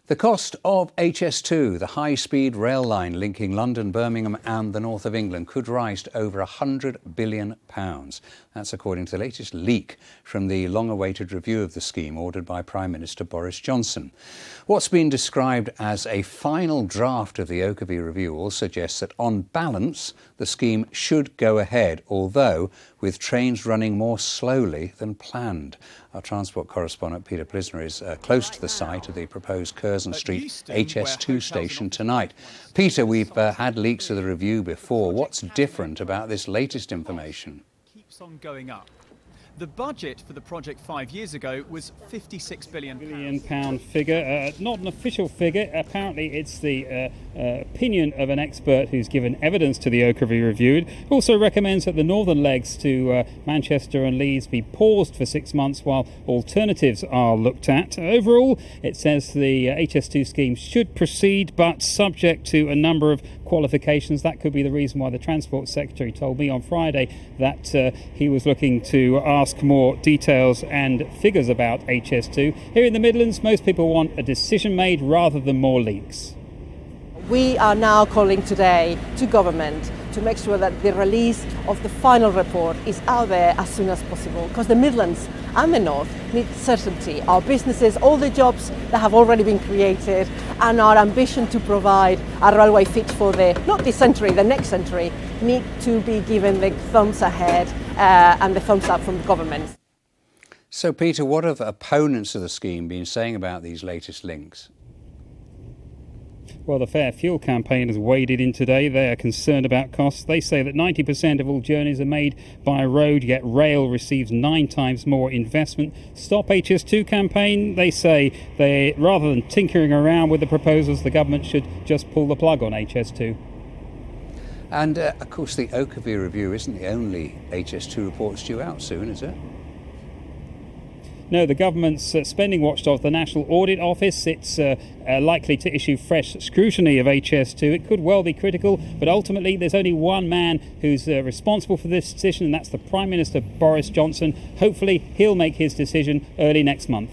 The cost of HS2, the high-speed rail line linking London, Birmingham and the north of England, could rise to over £100 billion. That's according to the latest leak from the long-awaited review of the scheme ordered by Prime Minister Boris Johnson. What's been described as a final draft of the Oakervie review all suggests that on balance the scheme should go ahead, although with trains running more slowly than planned. Our transport correspondent Peter Plisner is close to the site of the proposed Curzon Street HS2 station tonight. Peter, we've had leaks of the review before. What's different about this latest information? Keeps on going up. The budget for the project 5 years ago was £56 billion. Figure, not an official figure. Apparently it's the opinion of an expert who's given evidence to the Oakervie review. It also recommends that the northern legs to Manchester and Leeds be paused for 6 months while alternatives are looked at. Overall, it says the HS2 scheme should proceed, but subject to a number of qualifications. That could be the reason why the Transport Secretary told me on Friday that he was looking to ask more details and figures about HS2. Here in the Midlands, most people want a decision made rather than more leaks. We are now calling today to government to make sure that the release of the final report is out there as soon as possible, because the Midlands and the North need certainty. Our businesses, all the jobs that have already been created, and our ambition to provide a railway fit for not this century, the next century, need to be given the thumbs ahead and the thumbs up from the government. So, Peter, what have opponents of the scheme been saying about these latest links? Well, the Fair Fuel campaign has waded in today. They are concerned about costs. They say that 90% of all journeys are made by road, yet rail receives 9 times more investment. Stop HS2 campaign, they say rather than tinkering around with the proposals, the government should just pull the plug on HS2. And, of course, the Oakervie review isn't the only HS2 report due out soon, is it? No, the government's spending watchdog, the National Audit Office, it's likely to issue fresh scrutiny of HS2. It could well be critical, but ultimately there's only one man who's responsible for this decision, and that's the Prime Minister Boris Johnson. Hopefully he'll make his decision early next month.